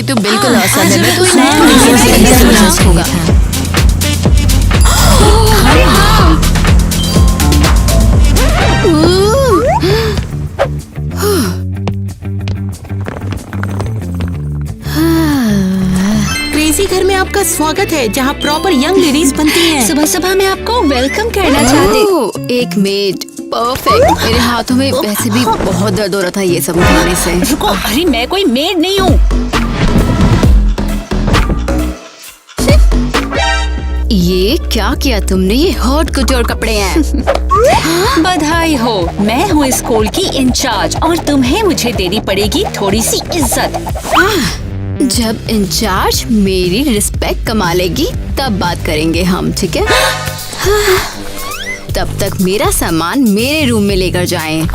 ये तो बिल्कुल आसान है। मैं तो होगा। क्रेजी घर में आपका स्वागत है, जहाँ प्रॉपर यंग लेडीज बनती हैं। सुबह सुबह मैं आपको वेलकम करना चाहती हूँ। एक मेड परफेक्ट। मेरे हाथों में वैसे भी बहुत दर्द हो रहा था ये सब उठाने से। रुको, अरे मैं कोई मेड नहीं हूँ। ये क्या किया तुमने? ये हॉट कुटोर कपड़े हैं। बधाई हो, मैं हूँ स्कूल की इंचार्ज और तुम्हें मुझे देनी पड़ेगी थोड़ी सी इज्जत। जब इंचार्ज मेरी रिस्पेक्ट कमा लेगी तब बात करेंगे हम, ठीक है? तब तक मेरा सामान मेरे रूम में लेकर जाएं।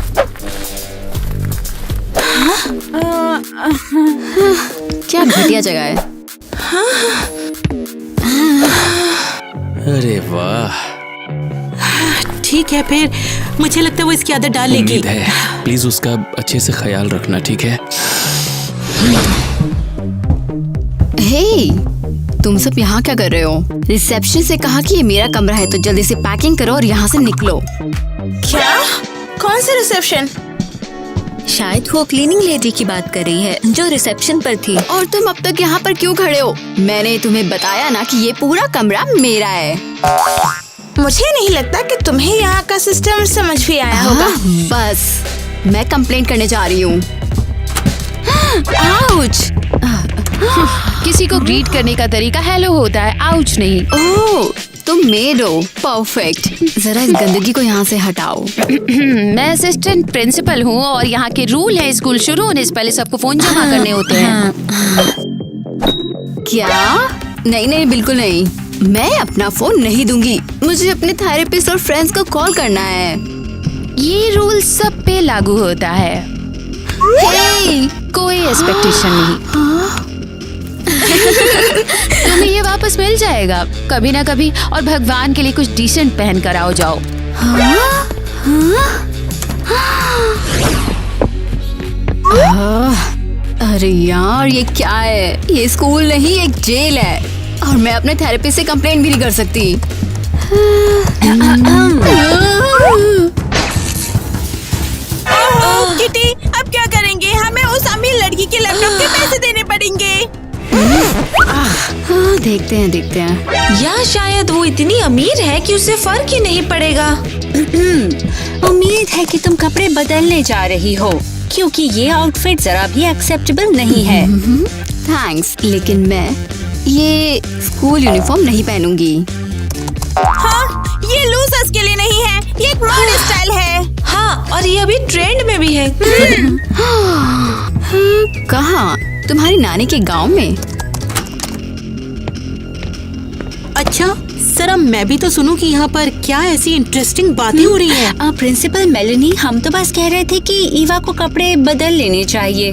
क्या घटिया जगह है। अरे वाह, ठीक है, फिर मुझे लगता है वो इसकी आदत डाल लेगी। उम्मीद है। प्लीज उसका अच्छे से ख्याल रखना, ठीक है? हे, तुम सब यहाँ क्या कर रहे हो? रिसेप्शन से कहा कि ये मेरा कमरा है, तो जल्दी से पैकिंग करो और यहाँ से निकलो। क्या? कौन सी रिसेप्शन? शायद वो क्लीनिंग लेडी की बात कर रही है जो रिसेप्शन पर थी। और तुम अब तक यहाँ पर क्यों खड़े हो? मैंने तुम्हें बताया ना कि ये पूरा कमरा मेरा है। मुझे नहीं लगता कि तुम्हें यहाँ का सिस्टम समझ भी आया होगा। बस मैं कंप्लेंट करने जा रही हूँ। आउच! किसी को ग्रीट करने का तरीका हेलो होता है, आउच नहीं। ओह, तुम मेड हो। परफेक्ट। जरा इस गंदगी को यहाँ से हटाओ। मैं असिस्टेंट प्रिंसिपल हूँ और यहाँ के रूल है, स्कूल शुरू होने से पहले सबको फोन जमा करने होते हैं। क्या? नहीं नहीं, बिल्कुल नहीं। मैं अपना फोन नहीं दूंगी। मुझे अपने थेरेपिस्ट और फ्रेंड्स को कॉल करना है। ये रूल सब पे लागू होता है। हे! कोई एक्सपेक्टेशन नहीं। तुम्हें ये वापस मिल जाएगा कभी ना कभी, और भगवान के लिए कुछ डिसेंट पहन कर आओ जाओ। अरे यार, ये क्या है? ये स्कूल नहीं, एक जेल है। और मैं अपने थेरेपिस्ट से कंप्लेंट भी नहीं कर सकती। किटी, अब क्या करेंगे? हमें उस अमीर लड़की के लैपटॉप के पैसे देने पड़ेंगे। हाँ, देखते हैं। या शायद वो इतनी अमीर है कि उसे फर्क ही नहीं पड़ेगा। उम्मीद है कि तुम कपड़े बदलने जा रही हो, क्योंकि ये आउटफिट जरा भी एक्सेप्टेबल नहीं है। थैंक्स, लेकिन मैं ये स्कूल यूनिफॉर्म नहीं पहनूंगी। हाँ, ये लूजर्स के लिए नहीं है, ये एक मॉडर्न स्टाइल है। हाँ, और ये अभी ट्रेंड में भी है। कहाँ? तुम्हारी नानी के गांव में? अच्छा, सर मैं भी तो सुनूं कि यहाँ पर क्या ऐसी इंटरेस्टिंग बातें हो रही हैं। प्रिंसिपल मेलेनी, हम तो बस कह रहे थे कि ईवा को कपड़े बदल लेने चाहिए।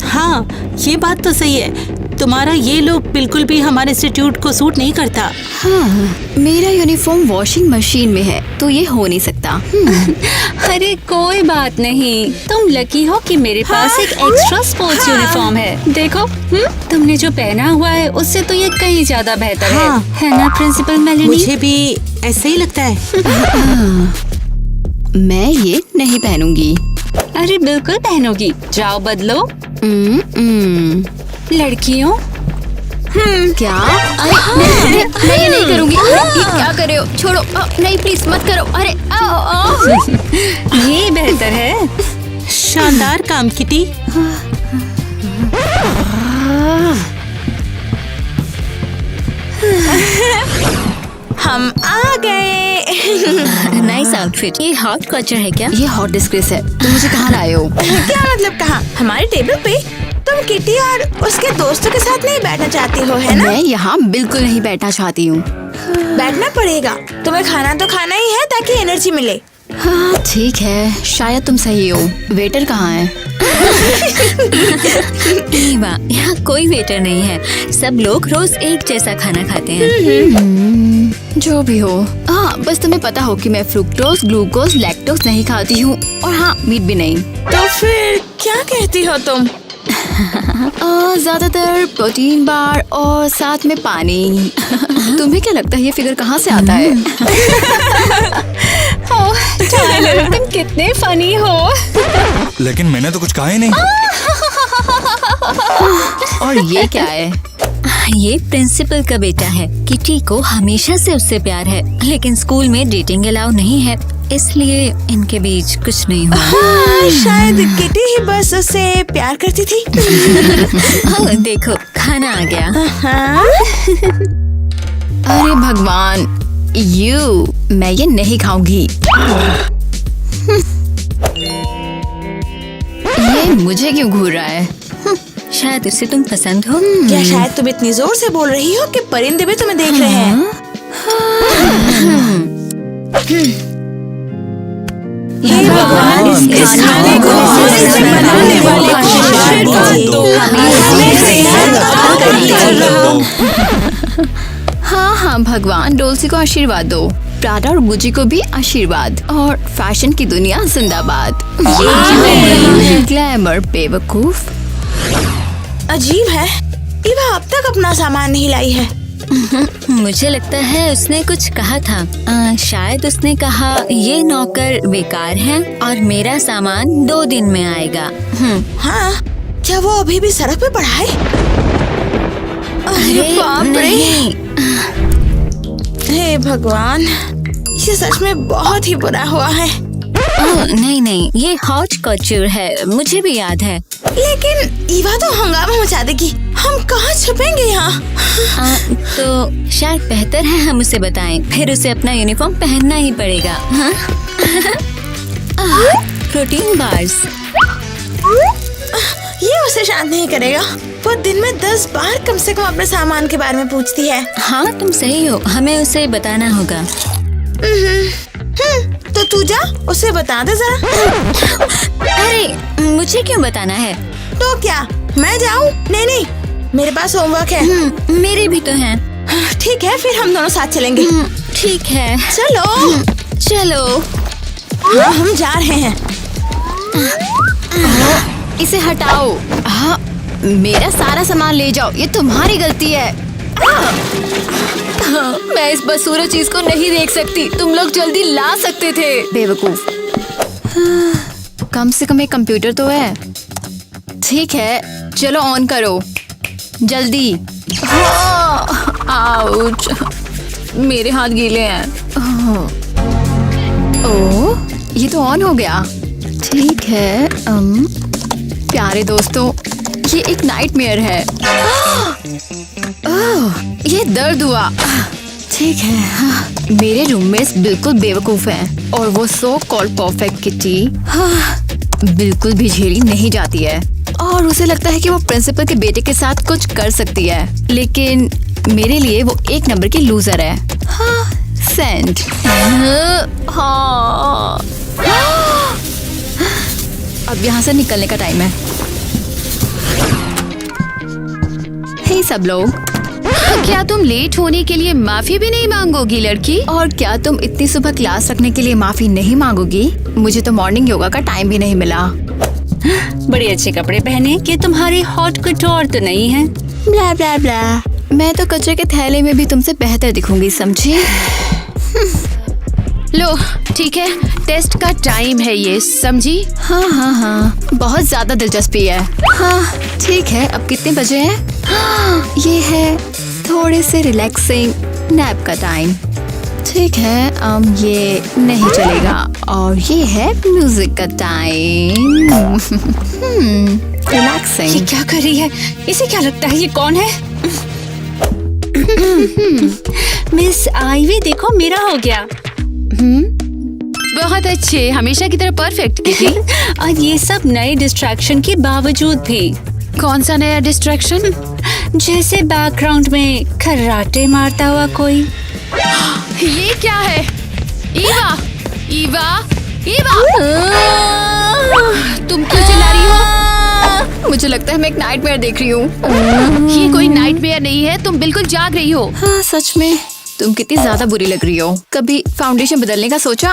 हाँ, ये बात तो सही है। तुम्हारा ये लुक बिल्कुल भी हमारे इंस्टीट्यूट को सूट नहीं करता। हाँ, मेरा यूनिफॉर्म वॉशिंग मशीन में है, तो ये हो नहीं सकता। अरे कोई बात नहीं, तुम लकी हो कि मेरे पास एक एक्स्ट्रा स्पोर्ट्स यूनिफॉर्म है। देखो, तुमने जो पहना हुआ है उससे तो ये कहीं ज्यादा बेहतर है ना प्रिंसिपल मेलेनी? मुझे भी ऐसा ही लगता है। मैं ये नहीं पहनूंगी। अरे बिल्कुल पहनोगी, जाओ बदलो। लड़कियों, क्या? अरे मैं ये नहीं करूंगी। ये क्या कर रहे हो? छोड़ो। नहीं, प्लीज मत करो। अरे ये बेहतर है। शानदार काम किटी। हम आ गए। Nice outfit. ये हॉट कल्चर है क्या? ये हॉट डिस्ग्रेस है। तुम मुझे कहाँ लाए हो? क्या मतलब कहाँ? हमारे टेबल पे? तुम किटी और उसके दोस्तों के साथ नहीं बैठना चाहती हो, है ना? मैं यहाँ बिल्कुल नहीं बैठना चाहती हूँ। बैठना पड़ेगा। तुम्हें खाना तो खाना ही है ताकि एनर्जी मिले। हाँ ठीक है, शायद तुम सही हो। वेटर कहाँ है? ईवा, यहाँ कोई वेटर नहीं है। सब लोग रोज एक जैसा खाना खाते हैं। जो भी हो। हाँ, बस तुम्हें पता हो कि मैं फ्रुक्टोज, ग्लूकोज, लैक्टोज नहीं खाती हूँ, और हाँ, मीट भी नहीं। तो फिर क्या कहती हो तुम? ज्यादातर प्रोटीन बार और साथ में पानी। तुम्हें क्या लगता है ये फिगर कहाँ से आता है? ओह टाइलर, तुम कितने फनी हो। लेकिन मैंने तो कुछ कहा ही नहीं। और ये क्या है? ये प्रिंसिपल का बेटा है। किटी को हमेशा से उससे प्यार है, लेकिन स्कूल में डेटिंग अलाउ नहीं है, इसलिए इनके बीच कुछ नहीं हुआ। शायद किटी ही बस उससे प्यार करती थी। ओह, देखो खाना आ गया। अरे भगवान, मैं ये नहीं खाऊंगी। ये मुझे क्यों घूर रहा है? शायद उसे तुम पसंद हो। क्या शायद तुम इतनी जोर से बोल रही हो कि परिंदे भी तुम्हें देख रहे हैं? हे भगवान, इस खाने को बनाने वाले को आशीर्वाद दो। हाँ भगवान, डोल्सी को आशीर्वाद दो। प्राडा और गुची को भी आशीर्वाद। और फैशन की दुनिया जिंदाबाद। ग्लैमर बेवकूफ। अजीब है, ईवा अब तक अपना सामान नहीं लाई है। मुझे लगता है उसने कुछ कहा था। शायद उसने कहा ये नौकर बेकार है और मेरा सामान 2 दिन में आएगा। हाँ, क्या वो अभी भी सड़क पे पड़ा है? अरे बाप रे! हे भगवान, ये सच में बहुत ही बुरा हुआ है। नहीं, ये हॉट कल्चर है, मुझे भी याद है। लेकिन ईवा तो हंगामा मचा देगी। हम कहाँ छुपेंगे यहाँ? तो शायद बेहतर है हम उसे बताएं, फिर उसे अपना यूनिफॉर्म पहनना ही पड़ेगा। हाँ? Protein bars. ये उसे शांत नहीं करेगा। वो दिन में 10 बार कम से कम अपने सामान के बारे में पूछती है। हाँ तुम सही हो, हमें उसे बताना होगा। तो तू जा, उसे बता दे जरा। अरे मुझे क्यों बताना है? तो क्या मैं जाऊँ? नहीं, मेरे पास होमवर्क है। मेरे भी तो हैं। ठीक है, फिर हम दोनों साथ चलेंगे। ठीक है, चलो। हाँ, हम जा रहे हैं। इसे हटाओ। हाँ, मेरा सारा सामान ले जाओ, ये तुम्हारी गलती है। मैं इस बदसूरत चीज को नहीं देख सकती। तुम लोग जल्दी ला सकते थे। बेवकूफ। कम से कम एक कंप्यूटर तो है। ठीक है, चलो ऑन करो जल्दी। आउच, मेरे हाथ गीले हैं। ओह, ये तो ऑन हो गया। ठीक है। प्यारे दोस्तों, ये एक नाइटमेयर है। ओह, ये दर्द हुआ। ठीक है। हाँ, मेरे रूममेट्स बिल्कुल बेवकूफ हैं और वो सो कॉल्ड परफेक्ट किटी बिल्कुल भी झेली नहीं जाती है और उसे लगता है कि वो प्रिंसिपल के बेटे के साथ कुछ कर सकती है, लेकिन मेरे लिए वो 1 नंबर की लूजर है। हाँ, सेंड। हाँ, अब यहाँ से निकलने का टाइम है। हे सब लोग, क्या तुम लेट होने के लिए माफी भी नहीं मांगोगी लड़की? और क्या तुम इतनी सुबह क्लास रखने के लिए माफी नहीं मांगोगी? मुझे तो मॉर्निंग योगा का टाइम भी नहीं मिला। बड़े अच्छे कपड़े पहने कि तुम्हारी हॉट कटोर तो नहीं है। ब्ला ब्ला ब्ला। मैं तो कचरे के थैले में भी तुमसे बेहतर दिखूंगी, समझी? लो ठीक है, टेस्ट का टाइम है ये, समझी? हाँ, बहुत ज्यादा दिलचस्पी है। हाँ ठीक है, अब कितने बजे हैं? हाँ, ये है थोड़े से रिलैक्सिंग नैप का टाइम। ठीक है, ये नहीं चलेगा और ये है म्यूजिक का टाइम। रिलैक्सिंग। ये क्या कर रही है? इसे क्या लगता है ये कौन है? मिस आईवी, देखो मेरा हो गया। बहुत अच्छे, हमेशा की तरह परफेक्ट किटी। और ये सब नए डिस्ट्रैक्शन के बावजूद भी। कौन सा नया डिस्ट्रैक्शन? जैसे बैकग्राउंड में खर्राटे मारता हुआ कोई। ये क्या है? ईवा, ईवा, ईवा! तुम क्यों चिल्ला रही हो? मुझे लगता है मैं एक नाइटमेयर देख रही हूँ। ये कोई नाइटमेयर नहीं है, तुम बिल्कुल जाग रही हो। हाँ सच में, तुम कितनी ज्यादा बुरी लग रही हो। कभी फाउंडेशन बदलने का सोचा?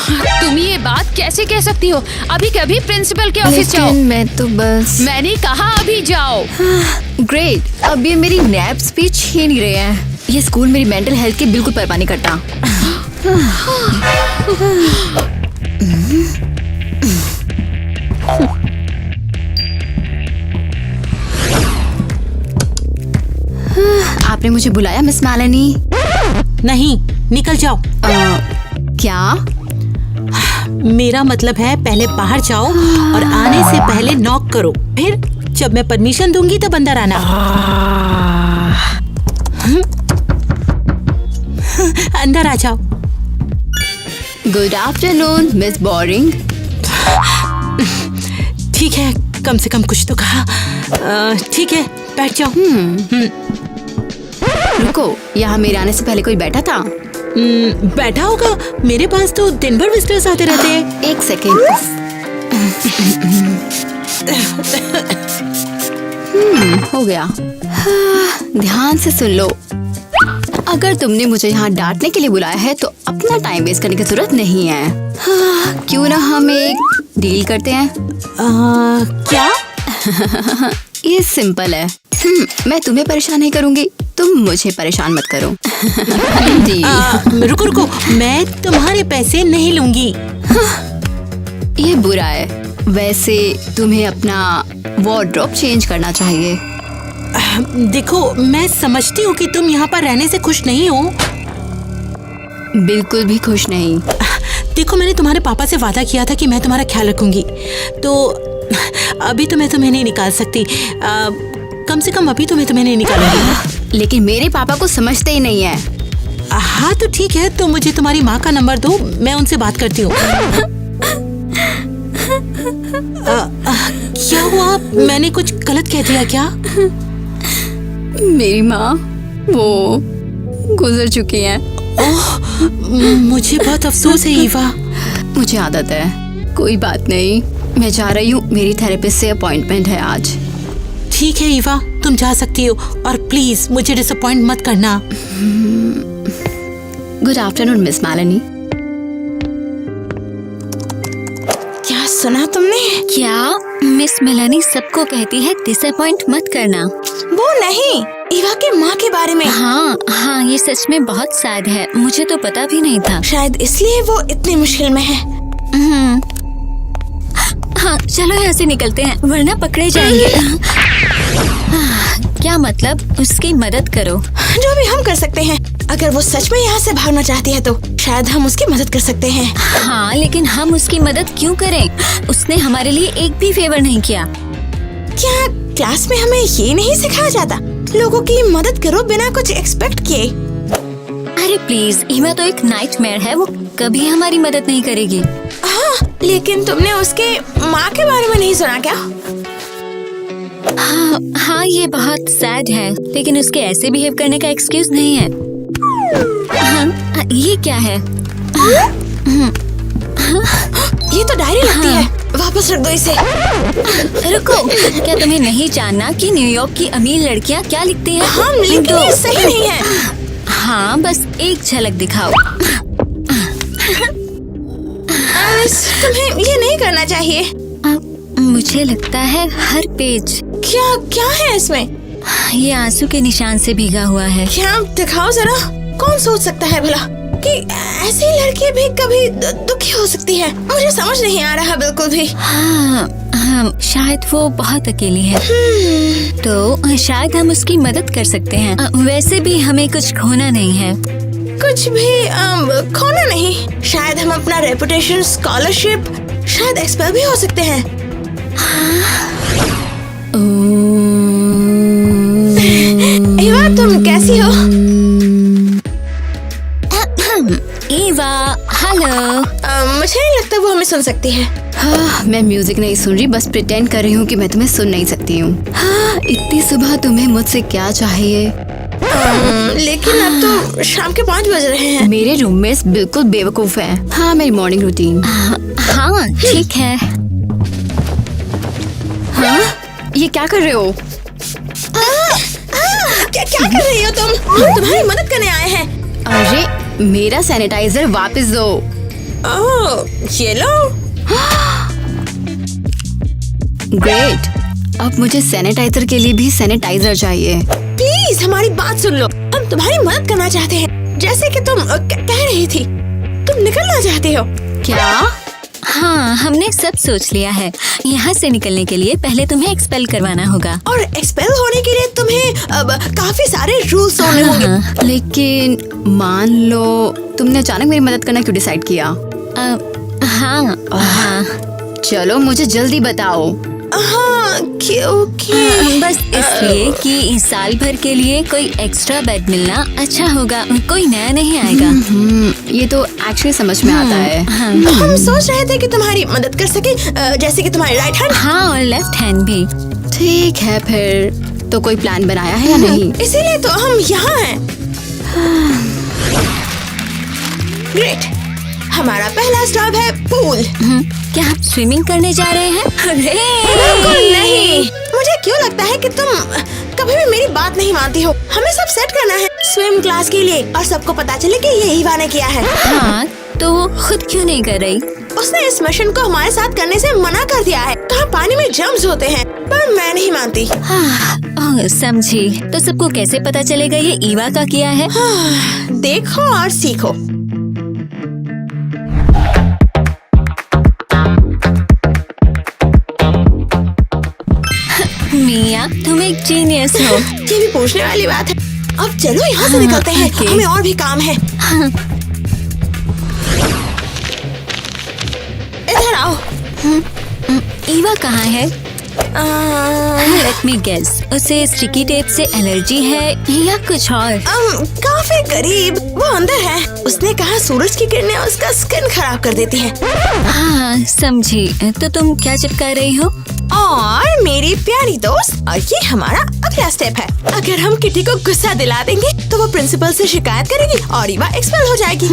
तुम ये बात कैसे कह सकती हो? अभी कभी प्रिंसिपल के ऑफिस जाओ। लेकिन मैं तो बस। मैंने कहा अभी जाओ। ग्रेट, अब ये मेरी नैप स्पीच छीन ही रहे हैं। ये स्कूल मेरी मेंटल हेल्थ की बिल्कुल परवाह नहीं करता। आपने मुझे बुलाया मिस मैलेनी? नहीं, निकल जाओ। क्या? मेरा मतलब है पहले बाहर जाओ और आने से पहले नॉक करो, फिर जब मैं परमिशन दूंगी तब अंदर आना। अंदर आ जाओ। Good afternoon miss boring. ठीक है, कम से कम कुछ तो कहा। ठीक है, बैठ जाओ। रुको, यहाँ मेरे आने से पहले कोई बैठा था? बैठा होगा, मेरे पास तो दिन भर विजिटर्स आते रहते हैं। एक सेकेंड। हो गया। ध्यान से सुन लो, अगर तुमने मुझे यहाँ डांटने के लिए बुलाया है तो अपना टाइम वेस्ट करने की जरूरत नहीं है। क्यों ना हम एक डील करते हैं? क्या? ये सिंपल है। मैं तुम्हें परेशान नहीं करूँगी, तुम मुझे परेशान मत करो। रुको रुको, मैं तुम्हारे पैसे नहीं लूंगी। ये बुरा है। वैसे तुम्हें अपना वार्डरोब चेंज करना चाहिए। देखो, मैं समझती हूँ कि तुम यहाँ पर रहने से खुश नहीं हो। बिल्कुल भी खुश नहीं। देखो, मैंने तुम्हारे पापा से वादा किया था कि मैं तुम्हारा ख्याल रखूंगी, तो अभी तो मैं तुम्हें नहीं निकाल सकती। कम से कम अभी तो मैं तुम्हें नहीं निकालूंगी। लेकिन मेरे पापा को समझते ही नहीं है। हाँ तो ठीक है, तो मुझे तुम्हारी माँ का नंबर दो, मैं उनसे बात करती हूँ। क्या हुआ? मैंने कुछ गलत कह दिया क्या? मेरी माँ वो गुजर चुकी हैं। मुझे बहुत अफसोस है ईवा। मुझे आदत है। कोई बात नहीं, मैं जा रही हूँ। मेरी थेरेपिस्ट से अपॉइंटमेंट है आज। ठीक है ईवा, तुम जा सकती हो, और प्लीज मुझे डिसअपॉइंट मत करना। Good afternoon miss Melanie. क्या सुना तुमने? क्या मिस मेलानी सबको कहती है डिसअपॉइंट मत करना? वो नहीं, ईवा के माँ के बारे में। हाँ हाँ, ये सच में बहुत सैड है। मुझे तो पता भी नहीं था। शायद इसलिए वो इतनी मुश्किल में है। हाँ, चलो यहाँ से निकलते हैं, वरना पकड़े जाएंगे। क्या मतलब? उसकी मदद करो। जो भी हम कर सकते हैं। अगर वो सच में यहाँ से भागना चाहती है तो शायद हम उसकी मदद कर सकते हैं। हाँ, लेकिन हम उसकी मदद क्यों करें? उसने हमारे लिए एक भी फेवर नहीं किया। क्या क्लास में हमें ये नहीं सिखाया जाता? लोगों की मदद करो बिना कुछ एक्सपेक्ट किए। अरे प्लीज, ईवा तो एक नाइटमेयर है, वो कभी हमारी मदद नहीं करेगी। हाँ, लेकिन तुमने उसके माँ के बारे में नहीं सुना क्या? हाँ, ये बहुत सैड है, लेकिन उसके ऐसे बिहेव करने का एक्सक्यूज नहीं है। हाँ, ये क्या है? ये तो डायरी लगती है। वापस रख दो इसे। रुको, क्या तुम्हें नहीं जानना कि न्यूयॉर्क की अमीर लड़कियाँ क्या लिखती हैं? हाँ, लेकिन ये सही नहीं है। हाँ, बस एक झलक दिखाओ। तुम्हें ये नहीं करना चाहिए। मुझे लगता है हर पेज। क्या क्या है इसमें? ये आंसू के निशान से भीगा हुआ है। क्या दिखाओ जरा। कौन सोच सकता है भला कि ऐसी लड़की भी कभी दुखी हो सकती है? मुझे समझ नहीं आ रहा बिल्कुल भी। हाँ, शायद वो बहुत अकेली है। तो शायद हम उसकी मदद कर सकते हैं। वैसे भी हमें कुछ खोना नहीं है। कुछ भी खोना नहीं। शायद हम अपना रेपुटेशन, स्कॉलरशिप, शायद एक्सपेल भी हो सकते हैं। ईवा, तुम कैसी हो? ईवा, हेलो। मुझे नहीं लगता वो हमें सुन सकती है। हाँ, मैं म्यूजिक नहीं सुन रही, बस प्रिटेंड कर रही हूँ कि मैं तुम्हें सुन नहीं सकती हूँ। हाँ, इतनी सुबह तुम्हें मुझसे क्या चाहिए? लेकिन अब तो शाम के 5 बज रहे हैं। मेरे रूममेट्स बिल्कुल बेवकूफ हैं। हाँ, मेरी मॉर्निंग रूटीन। हाँ, ठीक है। हाँ, ये क्या कर रहे हो? क्या कर रही हो तुम? हम तुम्हारी मदद करने आए हैं। अरे मेरा सैनिटाइजर वापस दो। ओह, ये लो। ग्रेट, अब मुझे सैनिटाइजर के लिए भी सैनिटाइजर चाहिए। प्लीज हमारी बात सुन लो, हम तुम्हारी मदद करना चाहते हैं। जैसे कि तुम कह रही थी, तुम निकलना चाहते हो। क्या? हाँ, हमने सब सोच लिया है। यहाँ से निकलने के लिए पहले तुम्हें एक्सपेल करवाना होगा। और एक्सपेल होने के लिए तुम्हें अब काफी सारे रूल्स तोड़ने होंगे। लेकिन मान लो तुमने अचानक मेरी मदद करना क्यों डिसाइड किया? हाँ, चलो मुझे जल्दी बताओ। हाँ, क्योंकि बस इसलिए कि इस साल भर के लिए कोई एक्स्ट्रा बेड मिलना अच्छा होगा। कोई नया नहीं आएगा। ये तो एक्चुअली समझ में आता है। हम सोच रहे थे कि तुम्हारी मदद कर सके, जैसे कि तुम्हारी राइट हैंड। हाँ, और लेफ्ट हैंड भी। ठीक है, फिर तो कोई प्लान बनाया है या नहीं? इसीलिए तो हम यहाँ हैं। ग्रेट, हमारा पहला स्टॉप है पूल। क्या आप स्विमिंग करने जा रहे हैं? अरे बिल्कुल नहीं। मुझे क्यों लगता है कि तुम कभी भी मेरी बात नहीं मानती हो। हमें सब सेट करना है स्विम क्लास के लिए, और सबको पता चले कि ये ईवा ने किया है। हाँ, तो वो खुद क्यों नहीं कर रही? उसने इस मिशन को हमारे साथ करने से मना कर दिया है। कहाँ पानी में जम्प्स होते हैं, पर मैं नहीं मानती। ओह, समझी। तो सबको कैसे पता चलेगा ये ईवा का किया है? देखो और सीखो। मिया, तुम एक जीनियस हो। ये भी पूछने वाली बात है। अब चलो यहाँ से निकलते हैं, ओके। हमें और भी काम है। इधर आओ। ईवा कहाँ है? लेट मी गेस, उसे स्टिकी टेप से एलर्जी है या कुछ और? काफी करीब, वो अंदर है। उसने कहा सूरज की किरणें उसका स्किन खराब कर देती हैं। हाँ, समझी। तो तुम क्या चिपका रही हो? और मेरी प्यारी दोस्त, और ये हमारा अगला स्टेप है। अगर हम किटी को गुस्सा दिला देंगे तो वो प्रिंसिपल से शिकायत करेगी और ईवा एक्सपेल हो जाएगी।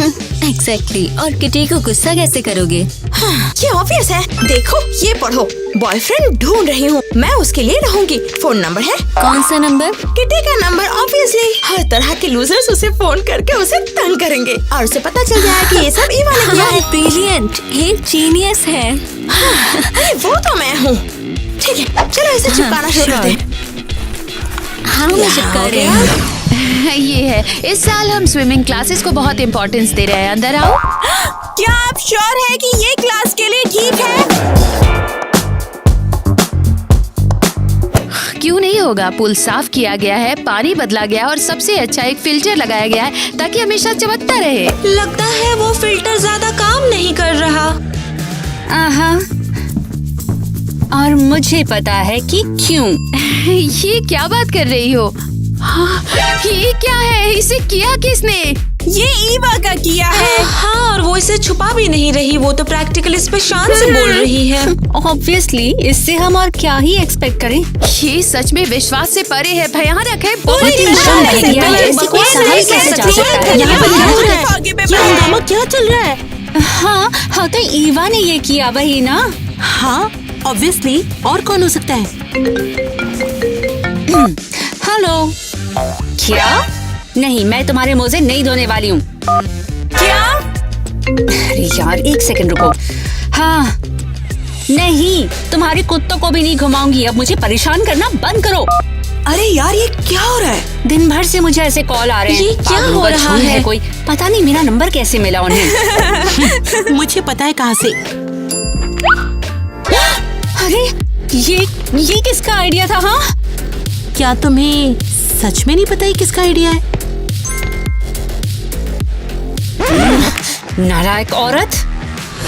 एग्जैक्टली। और किटी को गुस्सा कैसे करोगे? हाँ, ये ऑब्वियस है। देखो, ये पढ़ो। बॉयफ्रेंड ढूंढ रही हूँ, मैं उसके लिए रहूंगी। फोन नंबर है। कौन सा नंबर? किटी का नंबर। ऑब्वियसली हर तरह के लूजर्स उसे फोन करके उसे तंग करेंगे और उसे पता चल जाएगा कि ये सब ईवा ने किया है। ब्रिलियंट, एक जीनियस है। अरे वो तो मैं हूँ। ठीक है, चलो इसे चिपकाना शुरू करते हैं। हाँ, मैं चिपका रही हूँ। ये है, इस साल हम स्विमिंग क्लासेस को बहुत इम्पोर्टेंस दे रहे हैं। अंदर आओ। क्या आप श्योर है कि ये क्लास के लिए ठीक है? क्यों नहीं होगा? पूल साफ किया गया है, पानी बदला गया है और सबसे अच्छा एक फिल्टर लगाया गया है ताकि हमेशा चमकता रहे। लगता है वो फिल्टर ज्यादा काम नहीं कर रहा। आहा, और मुझे पता है कि क्यों। ये क्या बात कर रही हो? हाँ, ये क्या है? इसे किया किसने? ये ईवा का किया है। हाँ, और वो इसे छुपा भी नहीं रही। वो तो प्रैक्टिकल इस पे शान से बोल रही है। ऑब्वियसली, इससे हम और क्या ही एक्सपेक्ट करें। ये सच में विश्वास से परे है, भयानक है, बहुत ही घटिया है। ऐसी कोई सही कैसे जा सकता है? यहाँ पर क्या हो रहा है? ये हंगामा क्या चल रहा है? हाँ, तो ईवा ने ये किया, वही ना? हाँ, ऑब्वियसली। और कौन हो सकता है? हेलो। क्या? नहीं, मैं तुम्हारे मोजे नहीं धोने वाली हूँ। क्या? अरे यार, एक सेकंड रुको। हाँ, नहीं, तुम्हारे कुत्तों को भी नहीं घुमाऊंगी। अब मुझे परेशान करना बंद करो। अरे यार, ये क्या हो रहा है? दिन भर से मुझे ऐसे कॉल आ रहे हैं। ये क्या पागलों हो का रहा झुंड है? कोई पता नहीं मेरा नंबर कैसे मिला उन्हें। मुझे पता है कहाँ से। अरे ये किसका आइडिया था? हाँ, क्या तुम्हें सच में नहीं पता है किसका आइडिया है? नालायक औरत।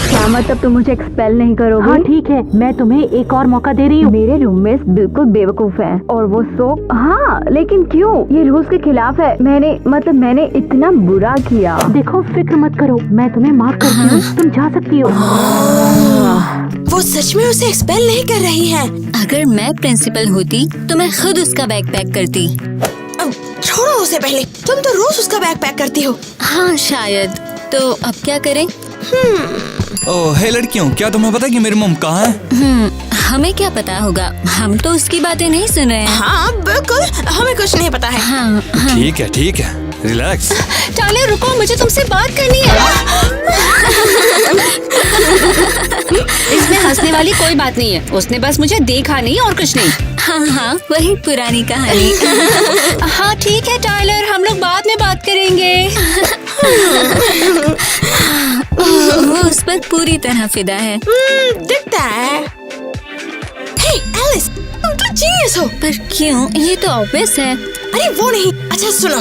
क्या मतलब तुम मुझे एक्सपेल नहीं करोगे? हाँ ठीक है, मैं तुम्हें एक और मौका दे रही हूँ। मेरे रूममेट्स बिल्कुल बेवकूफ हैं और वो सो। हाँ, लेकिन क्यों? ये रूल्स के खिलाफ है। मैंने इतना बुरा किया। देखो, फिक्र मत करो, मैं तुम्हें माफ करती हूँ। तुम जा सकती हो। वो सच में उसे एक्सपेल नहीं कर रही हैं। अगर मैं प्रिंसिपल होती तो मैं खुद उसका बैग पैक करती। अब छोड़ो उसे पहले। तुम तो रोज उसका बैग पैक करती हो। हाँ, शायद। तो अब क्या करें? ओह, हे लड़कियों, क्या तुम्हें पता है कि मेरी मम कहाँ है? हमें क्या पता होगा? हम तो उसकी बातें नहीं सुन रहे हैं। हाँ बिल्कुल, हमें कुछ नहीं पता है। हाँ, ठीक है, ठीक है। रिलैक्स। टाइलर रुको, मुझे तुमसे बात करनी है। इसमें हंसने वाली कोई बात नहीं है, उसने बस मुझे देखा नहीं और कुछ नहीं। हाँ हाँ, वही पुरानी कहानी। हाँ ठीक है टाइलर, हम लोग बाद में बात करेंगे। वो उस पर पूरी तरह फिदा है। दिखता है। हे एलिस, तुम तो जीनियस हो। पर क्यों? ये तो ऑब्वियस है। अरे वो नहीं, अच्छा सुनो,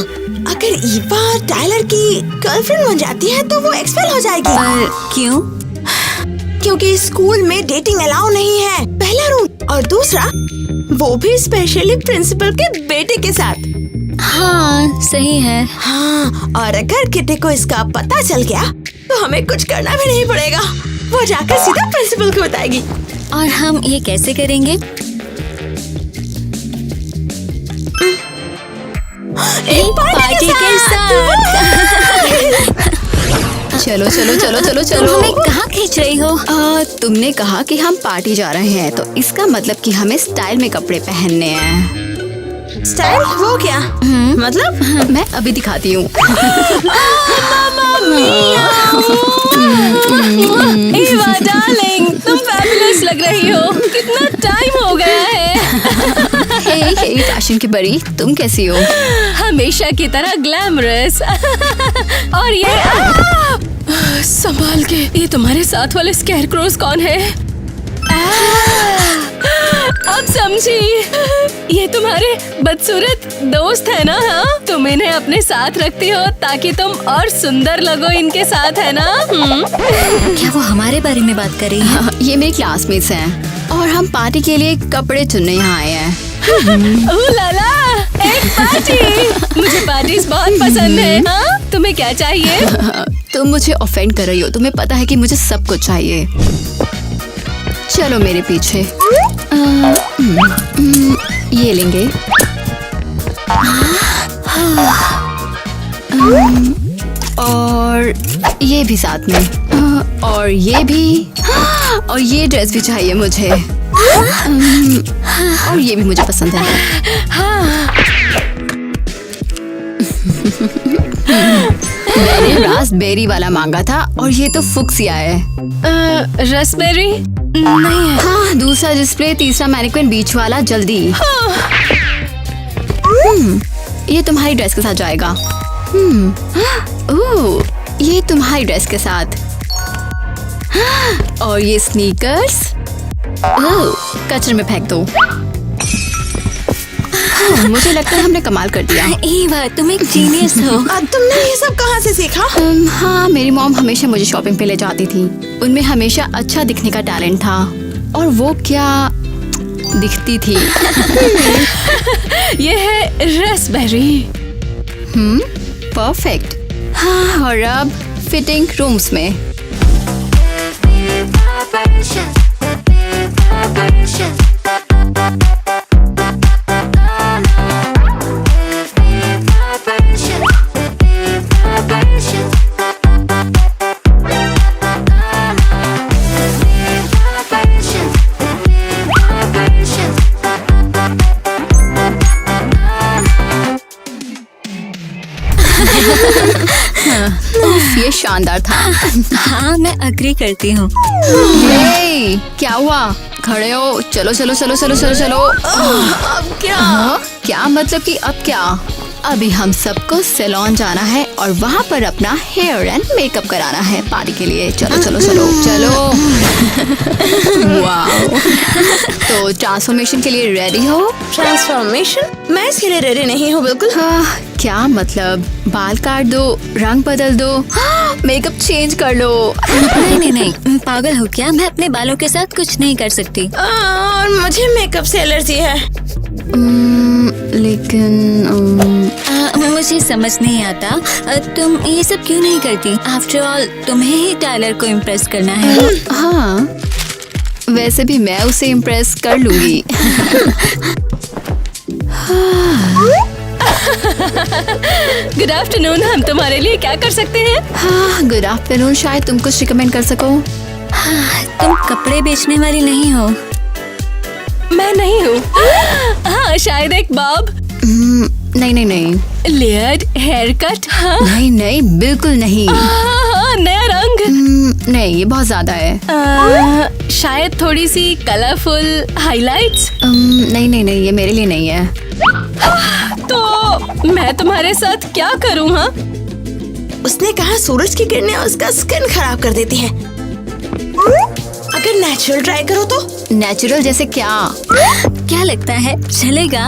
अगर ईवा टाइलर की गर्लफ्रेंड बन जाती है तो वो एक्सपेल हो जाएगी। पर क्यों? क्योंकि स्कूल में डेटिंग अलाउ नहीं है, पहला रूल, और दूसरा वो भी स्पेशली प्रिंसिपल के बेटे के साथ। हाँ सही है। हाँ, और अगर किटी को इसका पता चल गया तो हमें कुछ करना भी नहीं पड़ेगा, वो जाकर सीधा प्रिंसिपल को बताएगी। और हम ये कैसे करेंगे? एक पार्टी के साथ। चलो चलो चलो चलो चलो। तुम हमें कहाँ खींच रही हो? तुमने कहा कि हम पार्टी जा रहे हैं, तो इसका मतलब कि हमें स्टाइल में कपड़े पहनने हैं। स्टाइल वो क्या? मतलब मैं अभी दिखाती हूँ। ईवा डार्लिंग, तुम फैबुलस लग रही हो। कितना टाइम हो गया है। हे फैशन की बड़ी, तुम कैसी हो? हमेशा की तरह ग्लैमरस। और ये संभाल के, ये तुम्हारे साथ वाले स्कैरक्रोज कौन है? अब समझी, ये तुम्हारे बदसूरत दोस्त है ना? हाँ, तुम इन्हें अपने साथ रखती हो ताकि तुम और सुंदर लगो इनके साथ, है ना? क्या वो हमारे बारे में बात कर रही है? ये मेरे क्लासमेट्स हैं और हम पार्टी के लिए कपड़े चुनने यहाँ आए हैं। ओह लाला, एक पार्टी। मुझे पार्टीज बहुत पसंद है। हाँ, तुम्हें क्या चाहिए? तुम मुझे ऑफेंड कर रही हो, तुम्हें पता है कि मुझे सब कुछ चाहिए। चलो मेरे पीछे। ये लेंगे। और ये भी साथ में। और ये भी। और ये ड्रेस भी चाहिए मुझे। और ये भी मुझे पसंद है। मैंने रास्पबेरी वाला मांगा था और ये तो फुक्सिया है। रास्पबेरी नहीं है। हाँ, दूसरा डिस्प्ले, तीसरा मैनिक्विन, बीच वाला, जल्दी। ये तुम्हारी ड्रेस के साथ जाएगा। ओह, ये तुम्हारी ड्रेस के साथ। और ये स्नीकर्स, ओह, कचरे में फेंक दो। मुझे लगता है हमने कमाल कर दिया। ईवा, तुम एक जीनियस हो। तुमने ये सब कहाँ से सीखा? हाँ, मेरी मॉम हमेशा मुझे शॉपिंग पे ले जाती थी। उनमें हमेशा अच्छा दिखने का टैलेंट था। और वो क्या दिखती थी। ये है रास्पबेरी। परफेक्ट। हाँ, और अब फिटिंग रूम्स में। ये शानदार था। हाँ, मैं अग्री करती हूँ। हे, क्या हुआ? खड़े हो, चलो चलो चलो चलो चलो चलो। अब क्या? क्या मतलब कि अब क्या? अभी हम सबको सैलून जाना है और वहाँ पर अपना हेयर एंड मेकअप कराना है पार्टी के लिए। चलो चलो चलो चलो। वाओ, तो ट्रांसफॉर्मेशन के लिए रेडी हो? ट्रांसफॉर्मेशन? मैं इसके लिए रेडी नहीं हूँ बिल्कुल। हाँ, क्या मतलब? बाल काट दो, रंग बदल दो, मेकअप चेंज कर लो। नहीं, पागल हो क्या? मैं अपने बालों के साथ कुछ नहीं कर सकती। और मुझे मेकअप से एलर्जी है। लेकिन मुझे समझ नहीं आता तुम ये सब क्यों नहीं करती। आफ्टर ऑल तुम्हें ही टाइलर को इम्प्रेस करना है। हाँ, वैसे भी मैं उसे इम्प्रेस कर लूंगी। गुड आफ्टरनून, हम तुम्हारे लिए क्या कर सकते हैं? हाँ, गुड आफ्टरनून। शायद तुम कुछ रिकमेंड कर सको। तुम कपड़े बेचने वाली नहीं हो? मैं नहीं हूँ। हाँ, शायद एक बॉब। नहीं नहीं नहीं लेयर्ड हेयर कट। हाँ नहीं नहीं बिल्कुल नहीं। हाँ, नया रंग। नहीं ये बहुत ज्यादा है। शायद थोड़ी सी कलरफुल हाइलाइट्स। नहीं नहीं नहीं ये मेरे लिए नहीं है। तो मैं तुम्हारे साथ क्या करूँ? हाँ उसने कहा सूरज की किरणें उसका स्किन खराब कर देती हैं। अगर नेचुरल ट्राई करो तो। नेचुरल जैसे क्या? क्या लगता है चलेगा?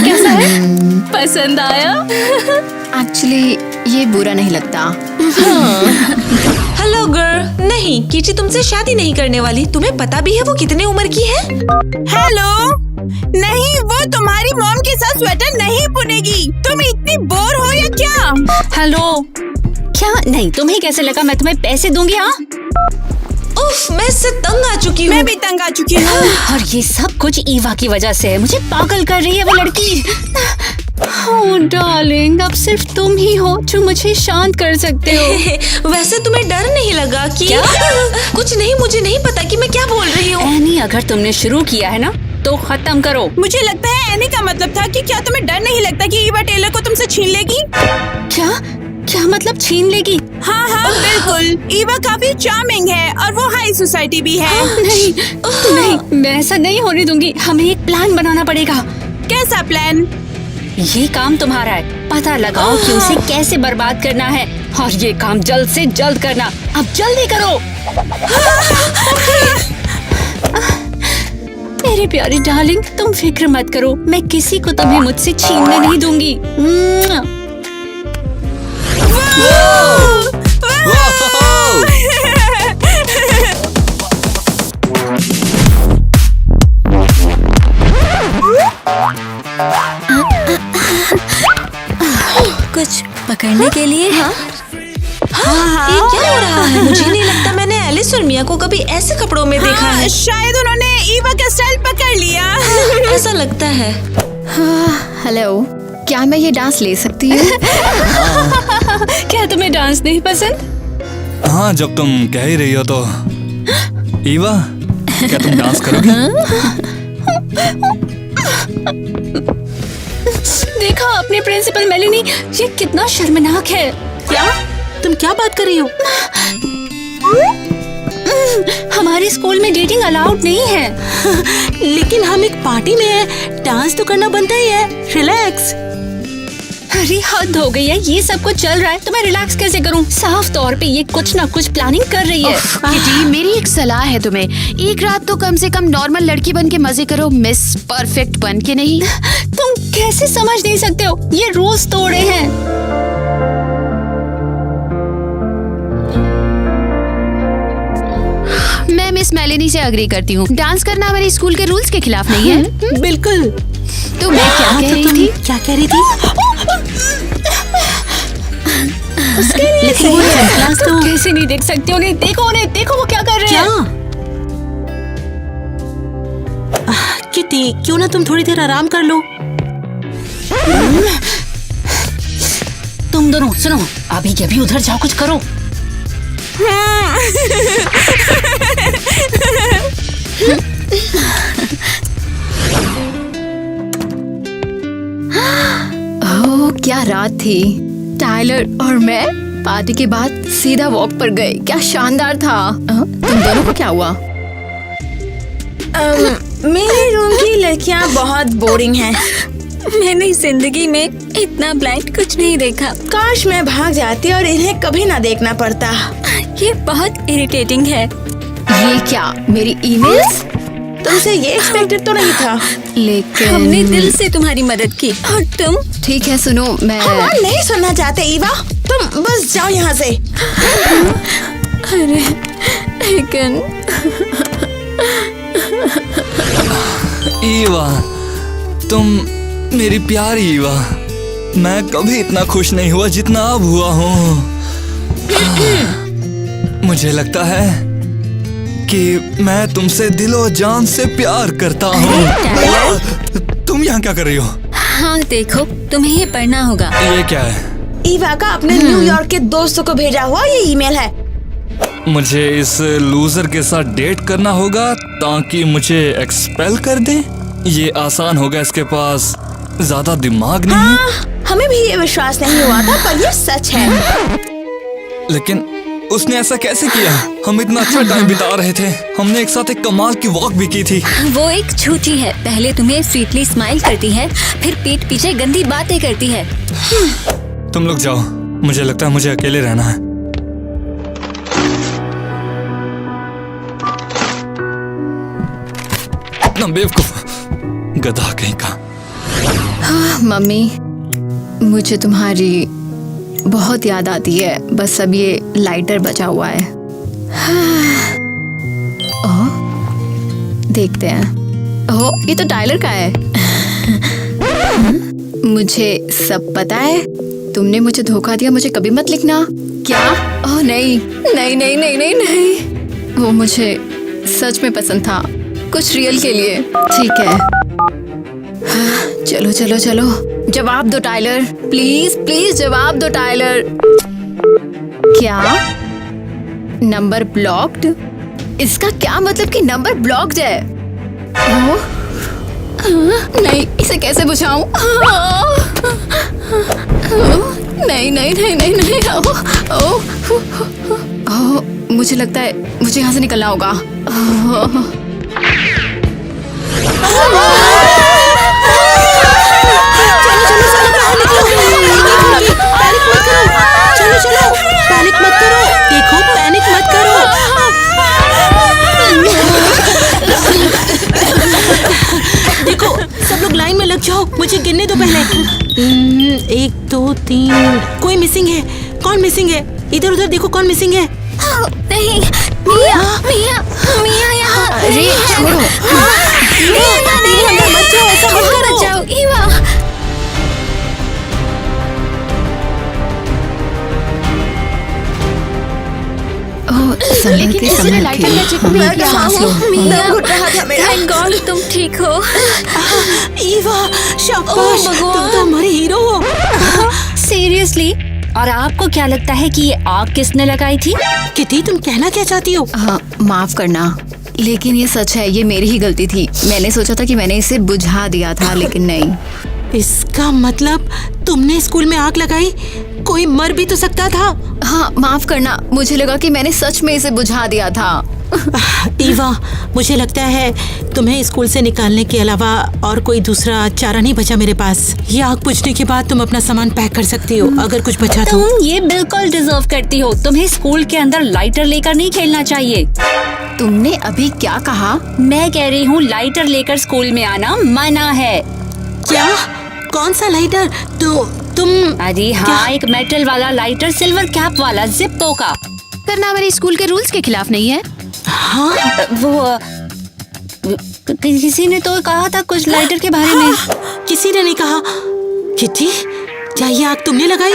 कैसा है? पसंद आया? एक्चुअली ये बुरा नहीं लगता। Hello girl. नहीं, कीची तुमसे शादी नहीं करने वाली। तुम्हें पता भी है वो कितने उम्र की है? हेलो, नहीं वो तुम्हारी मॉम के साथ स्वेटर नहीं बुनेगी। तुम इतनी बोर हो या क्या? हेलो, क्या नहीं? तुम्हें कैसे लगा मैं तुम्हें पैसे दूंगी? हाँ उफ, मैं इससे तंग आ चुकी हूँ। मैं भी तंग आ चुकी हूँ। और ये सब कुछ ईवा की वजह से है। मुझे पागल कर रही है वो लड़की। ओह डार्लिंग, अब सिर्फ तुम ही हो जो मुझे शांत कर सकते हो। वैसे तुम्हें डर नहीं लगा कि? क्या? कुछ नहीं, मुझे नहीं पता कि मैं क्या बोल रही हूँ। एनी, अगर तुमने शुरू किया है ना तो खत्म करो। मुझे लगता है एनी का मतलब था कि क्या तुम्हें डर नहीं लगता कि ईवा टेलर को तुमसे छीन लेगी? क्या क्या मतलब छीन लेगी? हाँ हाँ बिल्कुल। ईवा काफी चार्मिंग है और वो हाई सोसाइटी भी है। नहीं नहीं, मैं ऐसा नहीं होने दूंगी। हमें एक प्लान बनाना पड़ेगा। कैसा प्लान? ये काम तुम्हारा है। पता लगाओ कि उसे कैसे बर्बाद करना है और ये काम जल्द से जल्द करना। अब जल्दी करो। मेरी प्यारी डार्लिंग, तुम फिक्र मत करो। मैं किसी को तुम्हें मुझसे छीनने नहीं दूंगी। कुछ पकड़ने के लिए? हाँ, ये क्या हो रहा है? मुझे नहीं लगता मैंने एलिस और मिया को कभी ऐसे कपड़ों में देखा है। शायद उन्होंने ईवा का स्टाइल पकड़ लिया। ऐसा लगता है। हेलो, क्या मैं ये डांस ले सकती हूँ? क्या तुम्हें डांस नहीं पसंद? हाँ, जब तुम कह ही रही हो तो। ईवा, क्या तुम डांस करोगी? देखा अपने प्रिंसिपल मेलिनी, ये कितना शर्मनाक है। क्या? तुम क्या बात कर रही हो? हमारे स्कूल में डेटिंग अलाउड नहीं है। लेकिन हम एक पार्टी में हैं, डांस तो करना बनता ही है। रिलैक्स। अरे हद हो गई है, ये सब कुछ चल रहा है तो मैं रिलैक्स कैसे करूं? साफ तौर पे ये कुछ ना कुछ प्लानिंग कर रही है। किटी, मेरी एक सलाह है तुम्हें। एक रात तो कम से कम नॉर्मल लड़की बन के मजे करो, मिस परफेक्ट बन के नहीं। तुम कैसे समझ नहीं सकते हो? ये रूल्स तोड़े हैं। मैं मिस मेलिनी से अग्री करती हूँ। डांस करना हमारे स्कूल के रूल्स के खिलाफ नहीं है। बिल्कुल। तो मैं क्या कह रही तुम थी? क्या कह रही थी? लेकिन वो क्लास तो कैसे नहीं देख सकती? उन्हें देखो वो क्या कर रहे क्या? हैं। किटी, क्यों ना तुम थोड़ी देर आराम कर लो? तुम दोनों सुनो, अभी के अभी उधर जाओ, कुछ करो। ओह क्या रात थी। टाइलर और मैं पार्टी के बाद सीधा वॉक पर गए। क्या शानदार था। तुम दोनों को क्या हुआ? मेरे रूम की लड़कियां बहुत बोरिंग हैं। मैंने जिंदगी में इतना ब्लाइंड कुछ नहीं देखा। काश मैं भाग जाती और इन्हें कभी ना देखना पड़ता। ये बहुत इरिटेटिंग है। ये क्या, मेरी ईमेल्स? तुमसे ये एक्सपेक्टेड तो नहीं था। लेकिन हमने दिल से तुम्हारी मदद की और तुम? ठीक है सुनो, मैं हम नहीं सुनना चाहते ईवा, तुम बस जाओ यहाँ से। अरे लेकिन ईवा, तुम मेरी प्यारी ईवा, मैं कभी इतना खुश नहीं हुआ जितना अब हुआ हूँ। मुझे लगता है कि मैं तुमसे दिलो जान से प्यार करता हूँ। तुम यहाँ क्या कर रही हो? हाँ देखो, तुम्हें ये पढ़ना होगा। ये क्या है? ईवा का अपने न्यूयॉर्क के दोस्तों को भेजा हुआ ये ईमेल है। मुझे इस लूजर के साथ डेट करना होगा ताकि मुझे एक्सपेल कर दे। ये आसान होगा, इसके पास ज्यादा दिमाग नहीं है। हाँ, हमें भी ये विश्वास नहीं हुआ था, पर ये सच है। लेकिन उसने ऐसा कैसे किया? हम इतना अच्छा टाइम बिता रहे थे, हमने एक साथ एक कमाल की वॉक भी की थी। वो एक झूठी है। पहले तुम्हें स्वीटली स्माइल करती है, फिर पीठ पीछे गंदी बातें करती है। तुम लोग जाओ, मुझे लगता है मुझे अकेले रहना है। इतना बेवकूफ, गधा कहीं का। मम्मी, मुझे तुम्हारी बहुत याद आती है। बस अब ये लाइटर बचा हुआ है। ओह, देखते हैं। ओह, ये तो टाइलर का है। मुझे सब पता है। तुमने मुझे धोखा दिया, मुझे कभी मत लिखना। क्या? ओह नहीं नहीं नहीं नहीं नहीं नहीं, वो मुझे सच में पसंद था, कुछ रियल के लिए। ठीक है, चलो चलो चलो, जवाब दो टाइलर, प्लीज प्लीज जवाब दो टाइलर। क्या? Number blocked? इसका क्या मतलब कि नंबर ब्लॉक्ड है? ओह, नहीं, इसे कैसे बुझाऊं? नहीं नहीं नहीं नहीं नहीं, ओह, मुझे लगता है मुझे यहाँ से निकलना होगा। चलो, पैनिक मत करो। देखो, पैनिक मत करो। देखो, सब लोग लाइन में लग जाओ, मुझे गिनने दो पहले। 1 2 3। कोई मिसिंग है? कौन मिसिंग है? इधर उधर देखो, कौन मिसिंग है? नहीं, मिया मिया मिया यहाँ। अरे छोड़ो। मत जाओ, ऐसा मत करो। बचाओ ईवा। लेकिन किसी ने लाइटर का चेक नहीं किया। सांस लो। थैंक गॉड तुम ठीक हो। ईवा, शाबाश, तुम तो हमारे हीरो हो। सीरियसली? और आपको क्या लगता है कि ये आग किसने लगाई थी? किटी, तुम कहना क्या चाहती हो? हाँ, माफ करना, लेकिन ये सच है, ये मेरी ही गलती थी। मैंने सोचा था कि मैंने इसे बुझा दिया था, लेकिन नहीं। इसका मतलब तुमने स्कूल में आग लगाई? कोई मर भी तो सकता था। हाँ, माफ करना, मुझे लगा कि मैंने सच में इसे बुझा दिया था। ईवा, मुझे लगता है तुम्हें स्कूल से निकालने के अलावा और कोई दूसरा चारा नहीं बचा मेरे पास। ये आग बुझने के बाद तुम अपना सामान पैक कर सकती हो, अगर कुछ बचा तो। तुम ये बिल्कुल डिजर्व करती हो। तुम्हें स्कूल के अंदर लाइटर लेकर नहीं खेलना चाहिए। तुमने अभी क्या कहा? मैं कह रही हूँ लाइटर लेकर स्कूल में आना मना है। क्या? कौन सा लाइटर? तो तुम? अरे हाँ, एक मेटल वाला लाइटर, सिल्वर कैप वाला, जिप्पो का। करना मेरे स्कूल के रूल्स के खिलाफ नहीं है। हाँ, वो किसी ने तो कहा था कुछ लाइटर के बारे में। किसी ने नहीं कहा। किटी, क्या ये आग तुमने लगाई?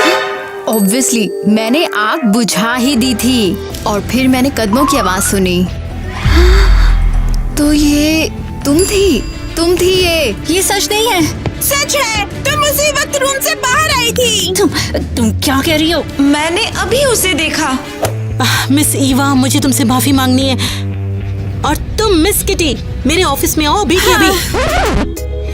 ऑब्वियसली, मैंने आग बुझा ही दी थी और फिर मैंने कदमों की आवाज सुनी। तो ये तुम थी ये सच नहीं है। सच है, तुम उसी वक्त रूम से बाहर आई थी। तुम क्या कह रही हो? मैंने अभी उसे देखा। मिस ईवा, मुझे तुमसे माफी मांगनी है। और तुम मिस किटी, मेरे ऑफिस में आओ अभी के अभी।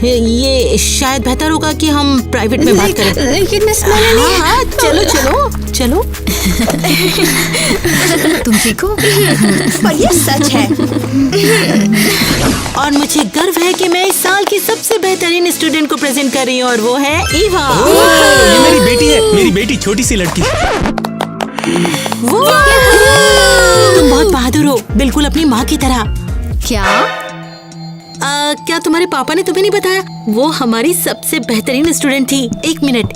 ये शायद बेहतर होगा कि हम प्राइवेट में बात करें। लेकिन मिस, मैंने नहीं। हाँ, चलो चलो चलो। तुम ठीक हो? पर ये सच है। और मुझे गर्व है कि मैं इस साल की सबसे बेहतरीन स्टूडेंट को प्रेजेंट कर रही हूँ, और वो है ईवा। ये मेरी बेटी है, मेरी बेटी, छोटी सी लड़की। तुम बहुत बहादुर हो, बिल्कुल अपनी माँ की तरह। क्या? क्या तुम्हारे पापा ने तुम्हें नहीं बताया? वो हमारी सबसे बेहतरीन स्टूडेंट थी। 1 मिनट।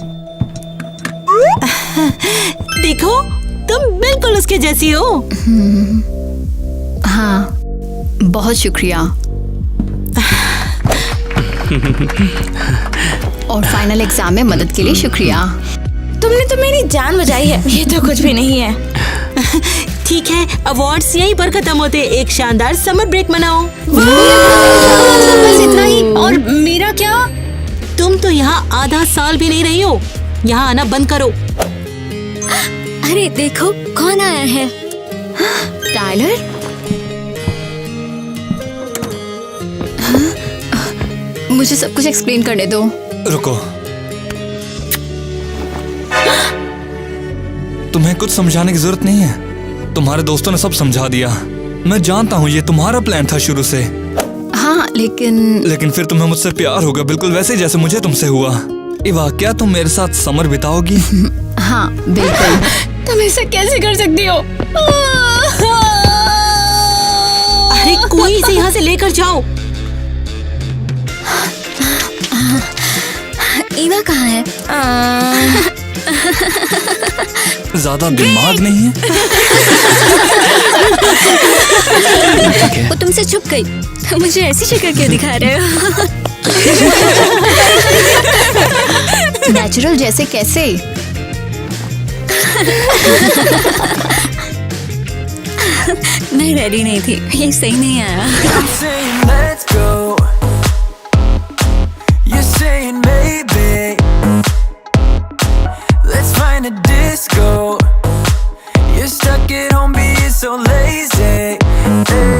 देखो, तुम बिल्कुल उसके जैसी हो। हाँ, बहुत शुक्रिया। और फाइनल एग्जाम में मदद के लिए शुक्रिया। तुमने तो मेरी जान बचाई है। ये तो कुछ भी नहीं है। ठीक है, अवार्ड्स यहीं पर खत्म होते। एक शानदार समर ब्रेक मनाओ। बस इतना ही। और मेरा क्या? तुम तो यहाँ आधा साल भी नहीं रही हो। यहाँ आना बंद करो। अरे देखो कौन आया है। टाइलर? मुझे सब कुछ एक्सप्लेन करने दो। रुको, तुम्हें कुछ समझाने की जरूरत नहीं है। तुम्हारे दोस्तों ने सब समझा दिया। मैं जानता हूँ ये तुम्हारा प्लान था शुरू से। हाँ लेकिन फिर तुम्हें मुझसे प्यार होगा, बिल्कुल वैसे जैसे मुझे तुमसे हुआ। इवा, क्या तुम मेरे साथ समर बिताओगी? हाँ बिल्कुल। तुम ऐसा कैसे कर सकती हो? अरे कोई इसे यहाँ से लेकर जाओ। ईवा कहाँ है? ज्यादा दिमाग नहीं है? वो तुमसे छुप गई। मुझे ऐसी शक्ल क्यों दिखा रहे हो? नेचुरल जैसे कैसे? मैं रेडी नहीं थी, ये सही नहीं आया। I'm saying let's go. You're saying maybe. Let's find a disco. You're stuck at home being so lazy. Hey.